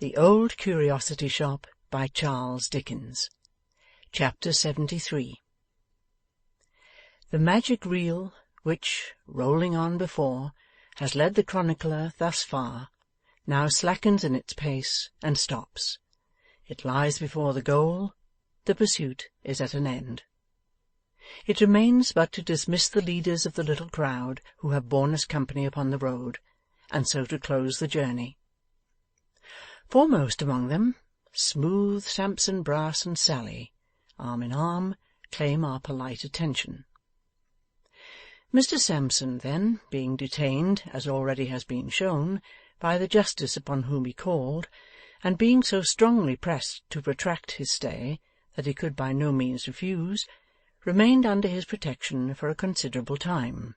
The Old Curiosity Shop by Charles Dickens. Chapter 73. The magic reel, which, rolling on before, has led the chronicler thus far, now slackens in its pace and stops. It lies before the goal. The pursuit is at an end. It remains but to dismiss the leaders of the little crowd who have borne us company upon the road, and so to close the journey. Foremost among them, smooth Sampson Brass and Sally, arm in arm, claim our polite attention. Mr Sampson, then, being detained, as already has been shown, by the justice upon whom he called, and being so strongly pressed to protract his stay that he could by no means refuse, remained under his protection for a considerable time,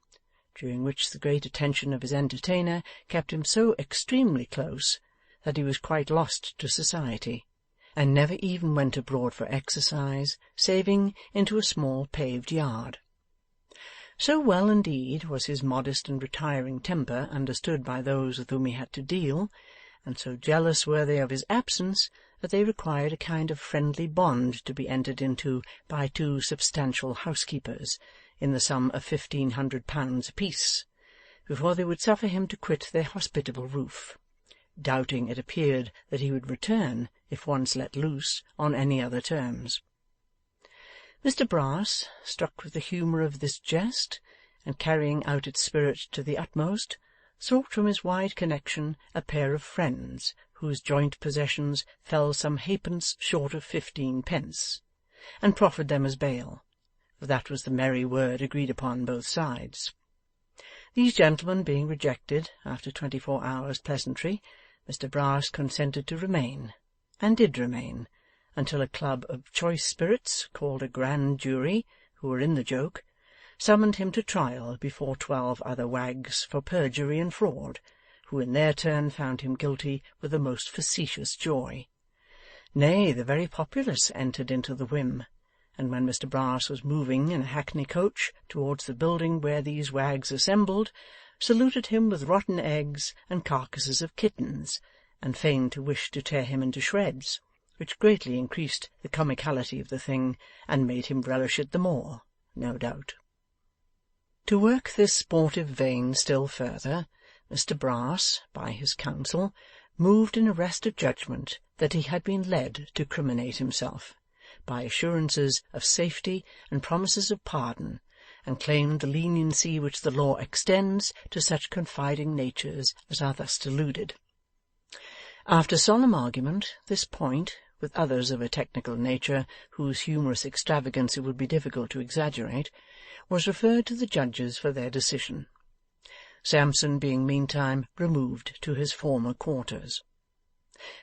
during which the great attention of his entertainer kept him so extremely close that he was quite lost to society, and never even went abroad for exercise, saving into a small paved yard. So well, indeed, was his modest and retiring temper understood by those with whom he had to deal, and so jealous were they of his absence, that they required a kind of friendly bond to be entered into by two substantial housekeepers, in the sum of £1,500 apiece, before they would suffer him to quit their hospitable roof, doubting, it appeared, that he would return, if once let loose, on any other terms. Mr Brass, struck with the humour of this jest, and carrying out its spirit to the utmost, sought from his wide connection a pair of friends whose joint possessions fell some halfpence short of 15 pence, and proffered them as bail, for that was the merry word agreed upon both sides. These gentlemen being rejected after 24 hours' pleasantry, Mr Brass consented to remain, and did remain, until a club of choice spirits, called a grand jury, who were in the joke, summoned him to trial before 12 other wags for perjury and fraud, who in their turn found him guilty with a most facetious joy. Nay, the very populace entered into the whim, and when Mr Brass was moving in a hackney coach towards the building where these wags assembled, saluted him with rotten eggs and carcasses of kittens, and feigned to wish to tear him into shreds, which greatly increased the comicality of the thing, and made him relish it the more, no doubt. To work this sportive vein still further, Mr Brass, by his counsel, moved in arrest of judgment that he had been led to criminate himself, by assurances of safety and promises of pardon, and claimed the leniency which the law extends to such confiding natures as are thus deluded. After solemn argument, this point, with others of a technical nature whose humorous extravagance it would be difficult to exaggerate, was referred to the judges for their decision, Sampson being meantime removed to his former quarters.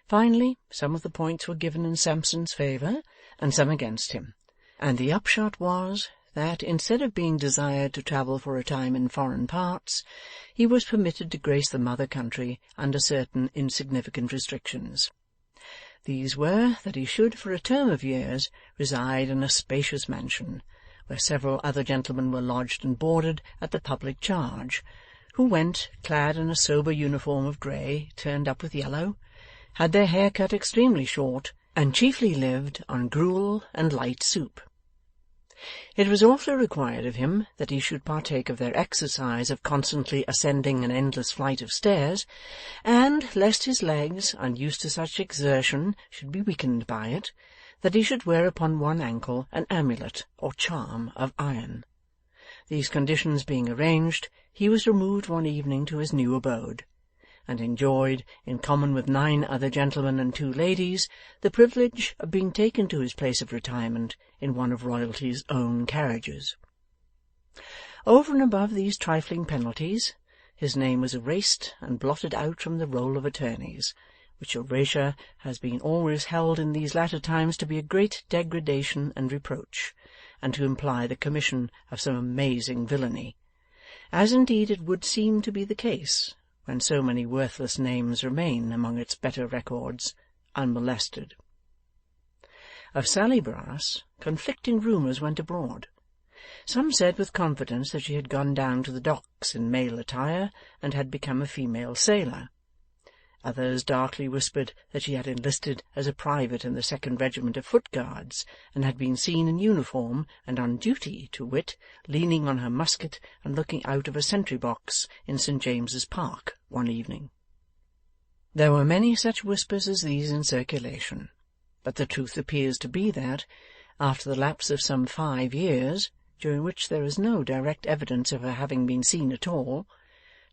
Finally, some of the points were given in Sampson's favour, and some against him, and the upshot was that, instead of being desired to travel for a time in foreign parts, he was permitted to grace the mother country under certain insignificant restrictions. These were, that he should, for a term of years, reside in a spacious mansion, where several other gentlemen were lodged and boarded at the public charge, who went, clad in a sober uniform of grey turned up with yellow, had their hair cut extremely short, and chiefly lived on gruel and light soup. It was also required of him that he should partake of their exercise of constantly ascending an endless flight of stairs, and, lest his legs, unused to such exertion, should be weakened by it, that he should wear upon one ankle an amulet or charm of iron. These conditions being arranged, he was removed one evening to his new abode, and enjoyed, in common with 9 other gentlemen and 2 ladies, the privilege of being taken to his place of retirement in one of royalty's own carriages. Over and above these trifling penalties, his name was erased and blotted out from the roll of attorneys, which erasure has been always held in these latter times to be a great degradation and reproach, and to imply the commission of some amazing villainy, as indeed it would seem to be the case, when so many worthless names remain among its better records, unmolested. Of Sally Brass, conflicting rumours went abroad. Some said with confidence that she had gone down to the docks in male attire, and had become a female sailor. Others darkly whispered that she had enlisted as a private in the 2nd Regiment of Foot Guards, and had been seen in uniform and on duty, to wit, leaning on her musket and looking out of a sentry-box in St. James's Park one evening. There were many such whispers as these in circulation, but the truth appears to be that, after the lapse of some 5 years, during which there is no direct evidence of her having been seen at all,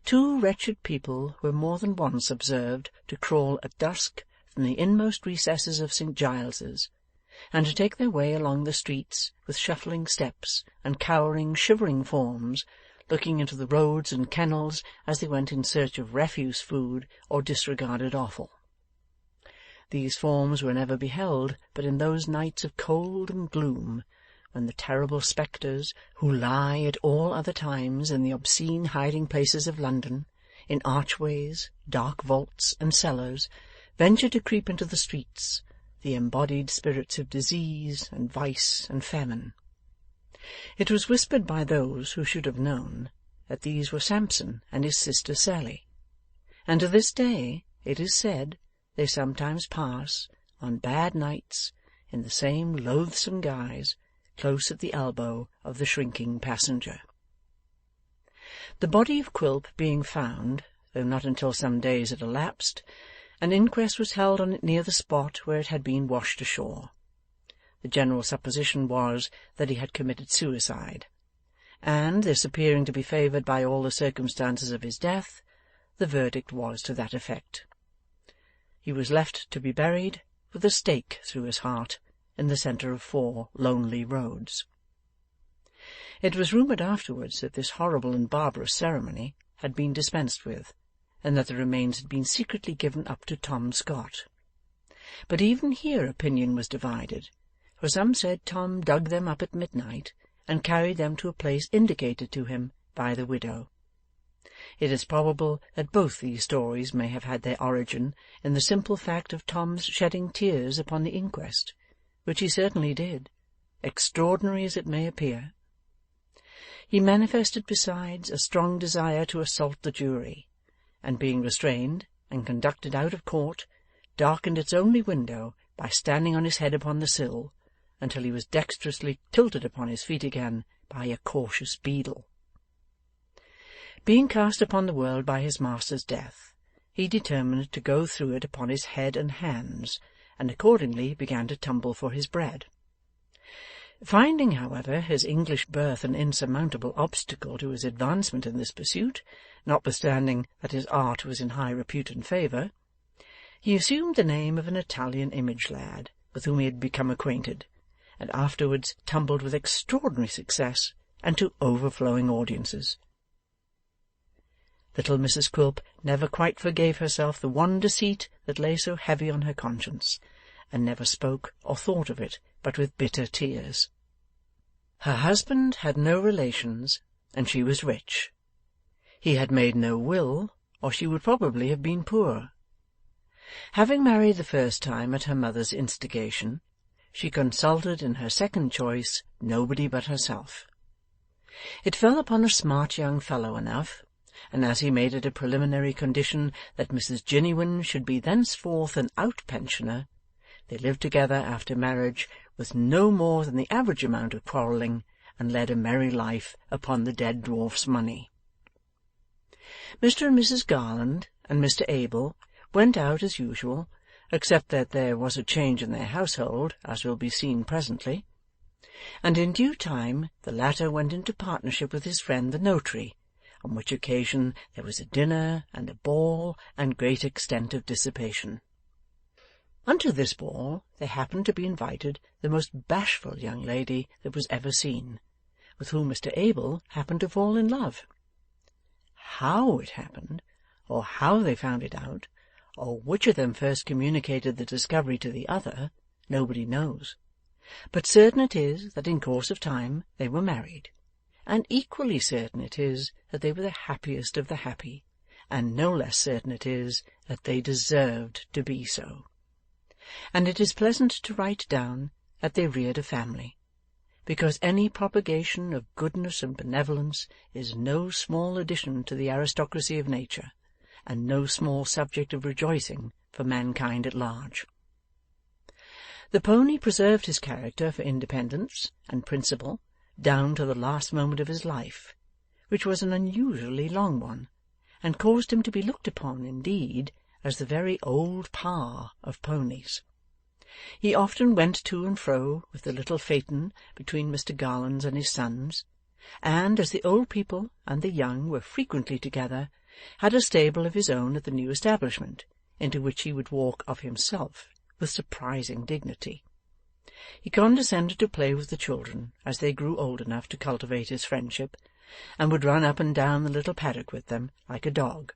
2 wretched people were more than once observed to crawl at dusk from the inmost recesses of St. Giles's, and to take their way along the streets with shuffling steps and cowering, shivering forms, looking into the roads and kennels as they went in search of refuse food or disregarded offal. These forms were never beheld but in those nights of cold and gloom, when the terrible spectres, who lie at all other times in the obscene hiding-places of London, in archways, dark vaults, and cellars, venture to creep into the streets, the embodied spirits of disease and vice and famine. It was whispered by those who should have known that these were Sampson and his sister Sally, and to this day, it is said, they sometimes pass, on bad nights, in the same loathsome guise, close at the elbow of the shrinking passenger. The body of Quilp being found, though not until some days had elapsed, an inquest was held on it near the spot where it had been washed ashore. The general supposition was that he had committed suicide, and, this appearing to be favoured by all the circumstances of his death, the verdict was to that effect. He was left to be buried, with a stake through his heart, in the centre of 4 lonely roads. It was rumoured afterwards that this horrible and barbarous ceremony had been dispensed with, and that the remains had been secretly given up to Tom Scott. But even here opinion was divided, for some said Tom dug them up at midnight, and carried them to a place indicated to him by the widow. It is probable that both these stories may have had their origin in the simple fact of Tom's shedding tears upon the inquest, which he certainly did, extraordinary as it may appear. He manifested besides a strong desire to assault the jury, and being restrained and conducted out of court, darkened its only window by standing on his head upon the sill, until he was dexterously tilted upon his feet again by a cautious beadle. Being cast upon the world by his master's death, he determined to go through it upon his head and hands, and accordingly began to tumble for his bread. Finding, however, his English birth an insurmountable obstacle to his advancement in this pursuit, notwithstanding that his art was in high repute and favour, he assumed the name of an Italian image lad with whom he had become acquainted, and afterwards tumbled with extraordinary success and to overflowing audiences. Little Mrs Quilp never quite forgave herself the one deceit that lay so heavy on her conscience, and never spoke or thought of it but with bitter tears. Her husband had no relations, and she was rich. He had made no will, or she would probably have been poor. Having married the first time at her mother's instigation, she consulted in her second choice nobody but herself. It fell upon a smart young fellow enough, and as he made it a preliminary condition that Mrs Jiniwin should be thenceforth an out-pensioner, they lived together after marriage with no more than the average amount of quarrelling, and led a merry life upon the dead dwarf's money. Mr and Mrs Garland and Mr Abel went out as usual, except that there was a change in their household, as will be seen presently, and in due time the latter went into partnership with his friend the notary, on which occasion there was a dinner and a ball and great extent of dissipation. Unto this ball there happened to be invited the most bashful young lady that was ever seen, with whom Mr Abel happened to fall in love. How it happened, or how they found it out, or which of them first communicated the discovery to the other, nobody knows, but certain it is that in course of time they were married, and equally certain it is that they were the happiest of the happy, and no less certain it is that they deserved to be so. And it is pleasant to write down that they reared a family, because any propagation of goodness and benevolence is no small addition to the aristocracy of nature, and no small subject of rejoicing for mankind at large. The pony preserved his character for independence and principle down to the last moment of his life, which was an unusually long one, and caused him to be looked upon, indeed, as the very old Pa of ponies. He often went to and fro with the little phaeton between Mr Garland's and his son's, and, as the old people and the young were frequently together, had a stable of his own at the new establishment, into which he would walk of himself with surprising dignity. He condescended to play with the children as they grew old enough to cultivate his friendship, and would run up and down the little paddock with them like a dog.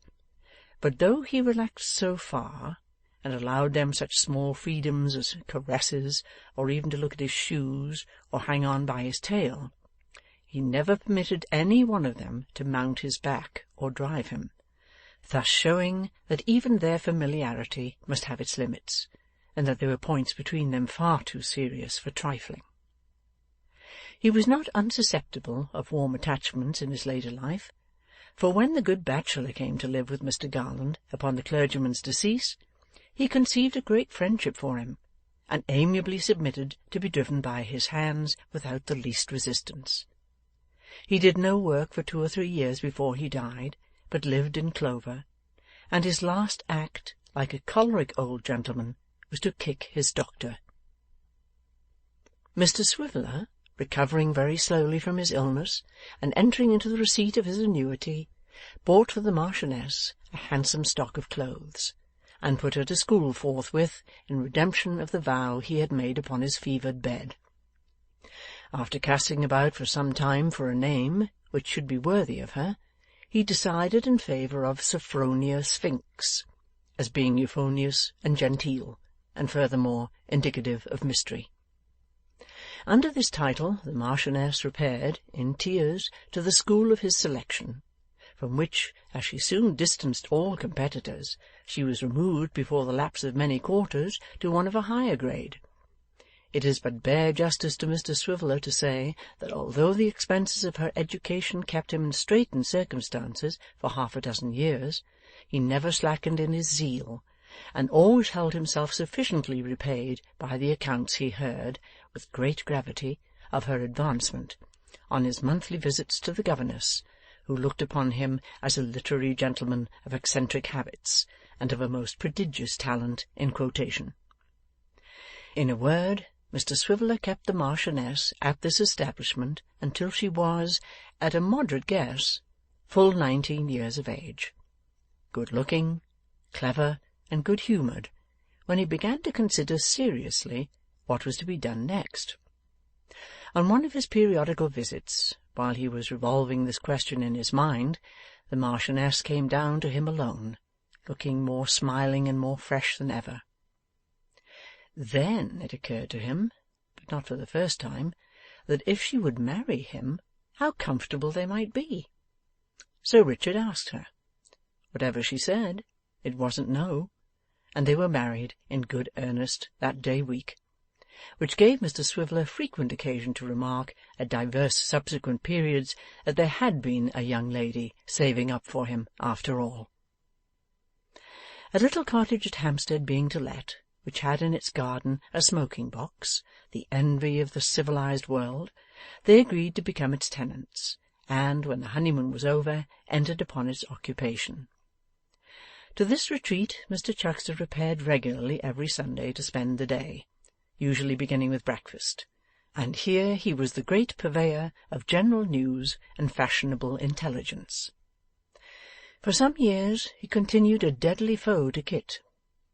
But though he relaxed so far, and allowed them such small freedoms as caresses, or even to look at his shoes, or hang on by his tail, he never permitted any one of them to mount his back or drive him, thus showing that even their familiarity must have its limits, and that there were points between them far too serious for trifling. He was not unsusceptible of warm attachments in his later life, for when the good bachelor came to live with Mr Garland upon the clergyman's decease, he conceived a great friendship for him, and amiably submitted to be driven by his hands without the least resistance. He did no work for 2 or 3 years before he died, but lived in clover, and his last act, like a choleric old gentleman, was to kick his doctor. Mr Swiveller, recovering very slowly from his illness, and entering into the receipt of his annuity, bought for the Marchioness a handsome stock of clothes, and put her to school forthwith in redemption of the vow he had made upon his fevered bed. After casting about for some time for a name which should be worthy of her, he decided in favour of Sophronia Sphinx, as being euphonious and genteel, and furthermore indicative of mystery. Under this title the Marchioness repaired, in tears, to the school of his selection, from which, as she soon distanced all competitors, she was removed before the lapse of many quarters to one of a higher grade. It is but bare justice to Mr Swiveller to say that although the expenses of her education kept him in straitened circumstances for 6 years, he never slackened in his zeal, and always held himself sufficiently repaid by the accounts he heard, with great gravity, of her advancement, on his monthly visits to the governess, who looked upon him as a literary gentleman of eccentric habits, and of a most prodigious talent in quotation. In a word, Mr Swiveller kept the Marchioness at this establishment until she was, at a moderate guess, full 19 years of age, good-looking, clever, and good-humoured, when he began to consider seriously what was to be done next. On one of his periodical visits, while he was revolving this question in his mind, the Marchioness came down to him alone, looking more smiling and more fresh than ever. Then it occurred to him, but not for the first time, that if she would marry him, how comfortable they might be. So Richard asked her. Whatever she said, it wasn't no, and they were married in good earnest that day week, which gave Mr Swiveller frequent occasion to remark at divers subsequent periods that there had been a young lady saving up for him after all. A little cottage at Hampstead being to let, which had in its garden a smoking-box, the envy of the civilized world, they agreed to become its tenants, and, when the honeymoon was over, entered upon its occupation. To this retreat Mr Chuckster repaired regularly every Sunday to spend the day, usually beginning with breakfast, and here he was the great purveyor of general news and fashionable intelligence. For some years he continued a deadly foe to Kit,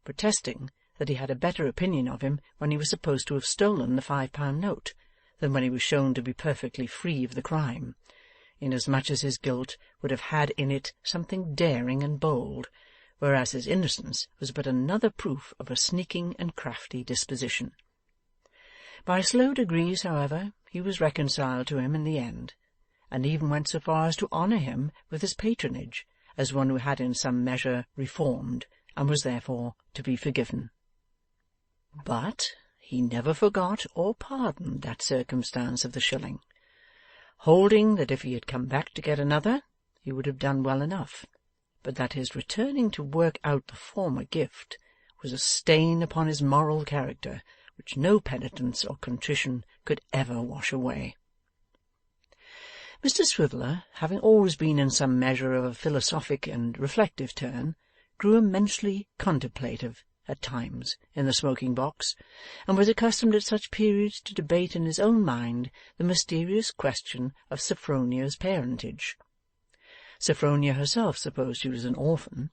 protesting that he had a better opinion of him when he was supposed to have stolen the £5 note than when he was shown to be perfectly free of the crime, inasmuch as his guilt would have had in it something daring and bold, whereas his innocence was but another proof of a sneaking and crafty disposition. By slow degrees, however, he was reconciled to him in the end, and even went so far as to honour him with his patronage, as one who had in some measure reformed, and was therefore to be forgiven. But he never forgot or pardoned that circumstance of the shilling, holding that if he had come back to get another, he would have done well enough, but that his returning to work out the former gift was a stain upon his moral character which no penitence or contrition could ever wash away. Mr Swiveller, having always been in some measure of a philosophic and reflective turn, grew immensely contemplative at times in the smoking-box, and was accustomed at such periods to debate in his own mind the mysterious question of Sophronia's parentage. Sophronia herself supposed she was an orphan,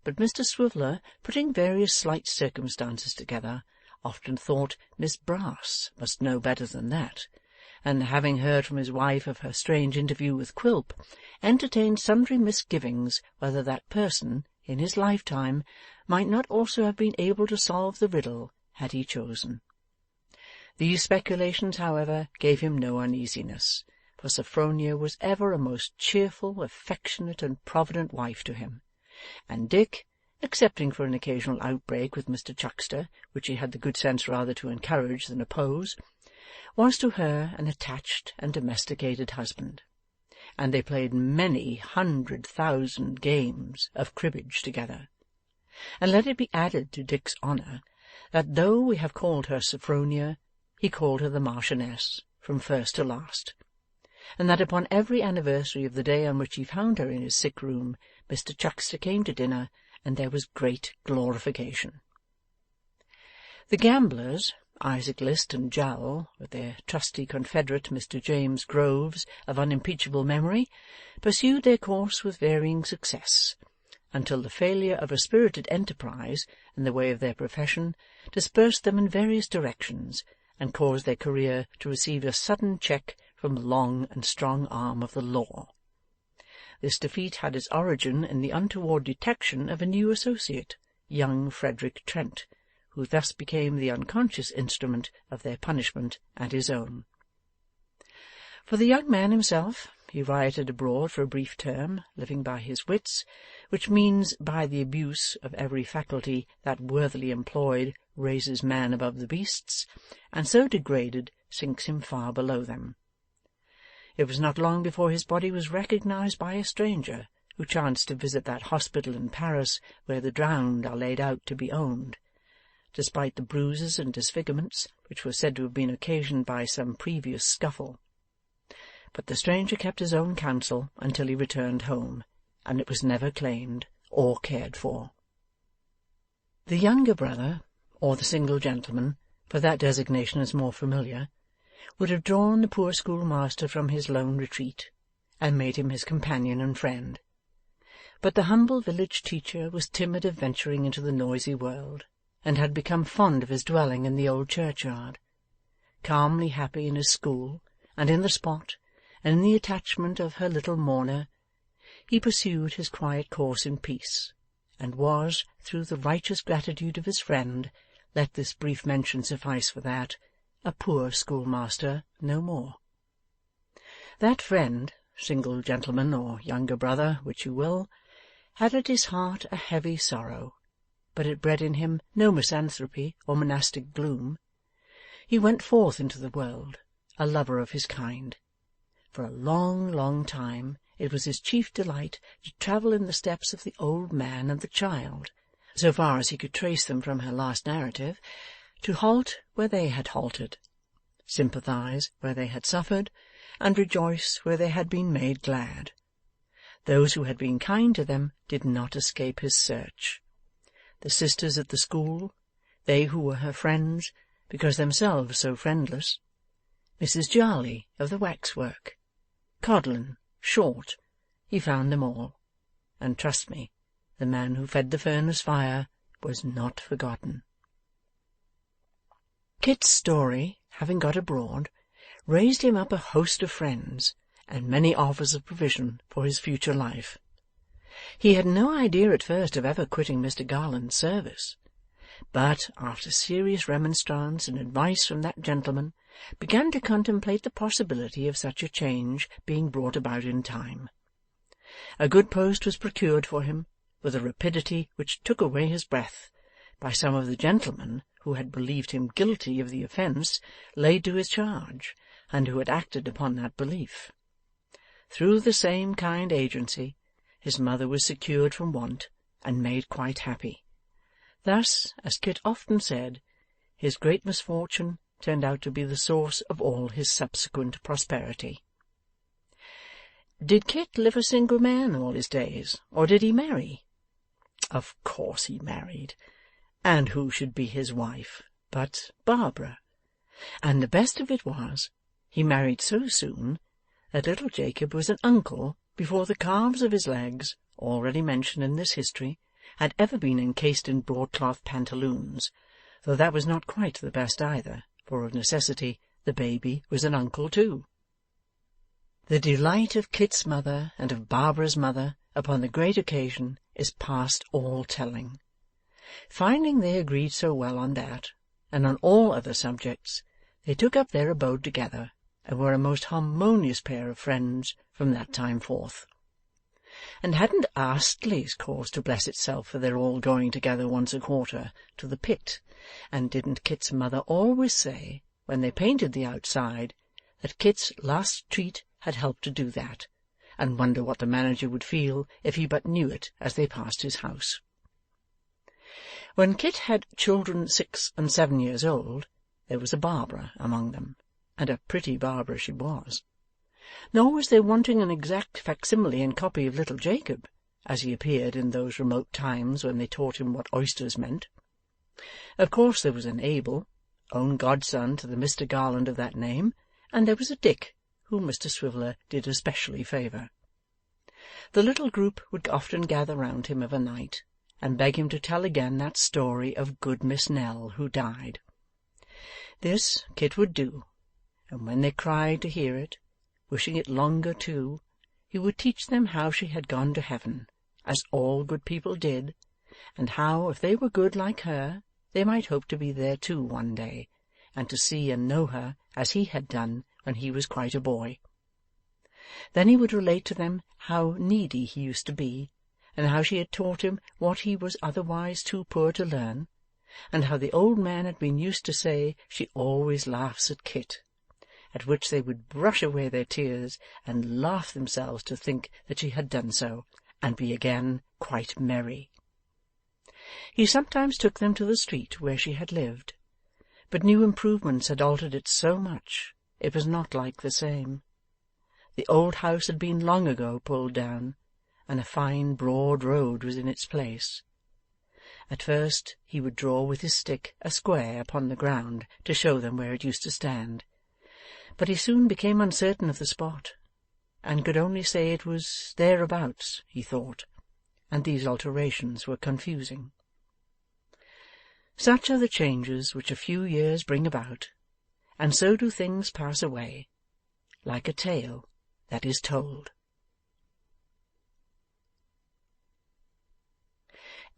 but Mr Swiveller, putting various slight circumstances together, often thought Miss Brass must know better than that, and having heard from his wife of her strange interview with Quilp, entertained sundry misgivings whether that person, in his lifetime, might not also have been able to solve the riddle had he chosen. These speculations, however, gave him no uneasiness, for Sophronia was ever a most cheerful, affectionate, and provident wife to him, and Dick, excepting for an occasional outbreak with Mr Chuckster, which he had the good sense rather to encourage than oppose, was to her an attached and domesticated husband, and they played many 100,000 games of cribbage together. And let it be added to Dick's honour that though we have called her Sophronia, he called her the Marchioness from first to last, and that upon every anniversary of the day on which he found her in his sick room, Mr Chuckster came to dinner, and there was great glorification. The gamblers, Isaac List and Jowl, with their trusty confederate Mr James Groves of unimpeachable memory, pursued their course with varying success, until the failure of a spirited enterprise in the way of their profession dispersed them in various directions, and caused their career to receive a sudden check from the long and strong arm of the law. This defeat had its origin in the untoward detection of a new associate, young Frederick Trent, who thus became the unconscious instrument of their punishment and his own. For the young man himself, he rioted abroad for a brief term, living by his wits, which means by the abuse of every faculty that worthily employed raises man above the beasts, and so degraded sinks him far below them. It was not long before his body was recognized by a stranger, who chanced to visit that hospital in Paris where the drowned are laid out to be owned, despite the bruises and disfigurements which were said to have been occasioned by some previous scuffle. But the stranger kept his own counsel until he returned home, and it was never claimed or cared for. The younger brother, or the single gentleman, for that designation is more familiar, would have drawn the poor schoolmaster from his lone retreat, and made him his companion and friend. But the humble village teacher was timid of venturing into the noisy world, and had become fond of his dwelling in the old churchyard. Calmly happy in his school, and in the spot, and in the attachment of her little mourner, he pursued his quiet course in peace, and was, through the righteous gratitude of his friend, let this brief mention suffice for that, a poor schoolmaster no more. That friend, single gentleman or younger brother, which you will, had at his heart a heavy sorrow, but it bred in him no misanthropy or monastic gloom. He went forth into the world, a lover of his kind. For a long, long time it was his chief delight to travel in the steps of the old man and the child, so far as he could trace them from her last narrative, to halt where they had halted, sympathize where they had suffered, and rejoice where they had been made glad. Those who had been kind to them did not escape his search. The sisters at the school, they who were her friends, because themselves so friendless, Mrs Jarley of the waxwork, Codlin, Short, he found them all, and trust me, the man who fed the furnace fire was not forgotten. Kit's story, having got abroad, raised him up a host of friends, and many offers of provision for his future life. He had no idea at first of ever quitting Mr Garland's service, but, after serious remonstrance and advice from that gentleman, began to contemplate the possibility of such a change being brought about in time. A good post was procured for him, with a rapidity which took away his breath, by some of the gentlemen who had believed him guilty of the offence laid to his charge, and who had acted upon that belief. Through the same kind agency, his mother was secured from want, and made quite happy. Thus, as Kit often said, his great misfortune turned out to be the source of all his subsequent prosperity. Did Kit live a single man all his days, or did he marry? Of course he married. And who should be his wife but Barbara? And the best of it was, he married so soon that little Jacob was an uncle before the calves of his legs, already mentioned in this history, had ever been encased in broadcloth pantaloons, though that was not quite the best either, for of necessity the baby was an uncle too. The delight of Kit's mother and of Barbara's mother upon the great occasion is past all telling. Finding they agreed so well on that, and on all other subjects, they took up their abode together, and were a most harmonious pair of friends from that time forth. And hadn't Astley's cause to bless itself for their all going together once a quarter to the pit, and didn't Kit's mother always say, when they painted the outside, that Kit's last treat had helped to do that, and wonder what the manager would feel if he but knew it as they passed his house. When Kit had children 6 and 7 years old, there was a Barbara among them, and a pretty Barbara she was. Nor was there wanting an exact facsimile and copy of little Jacob, as he appeared in those remote times when they taught him what oysters meant. Of course there was an Abel, own godson to the Mr. Garland of that name, and there was a Dick, whom Mr. Swiveller did especially favour. The little group would often gather round him of a night, and beg him to tell again that story of good Miss Nell who died. This Kit would do, and when they cried to hear it, wishing it longer too, he would teach them how she had gone to heaven, as all good people did, and how, if they were good like her, they might hope to be there too one day, and to see and know her as he had done when he was quite a boy. Then he would relate to them how needy he used to be, and how she had taught him what he was otherwise too poor to learn, and how the old man had been used to say she always laughs at Kit, at which they would brush away their tears and laugh themselves to think that she had done so, and be again quite merry. He sometimes took them to the street where she had lived, but new improvements had altered it so much, it was not like the same. The old house had been long ago pulled down, and a fine broad road was in its place. At first he would draw with his stick a square upon the ground to show them where it used to stand, but he soon became uncertain of the spot, and could only say it was thereabouts, he thought, and these alterations were confusing. Such are the changes which a few years bring about, and so do things pass away, like a tale that is told.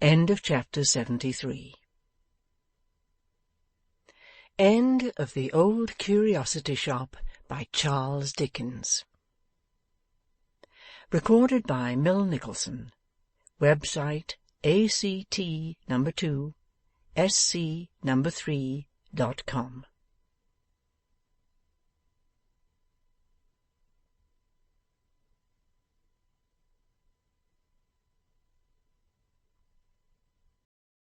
End of chapter 73. End of The Old Curiosity Shop by Charles Dickens. Recorded by Mill Nicholson. Website ACT No. 2 SC No. 3.com.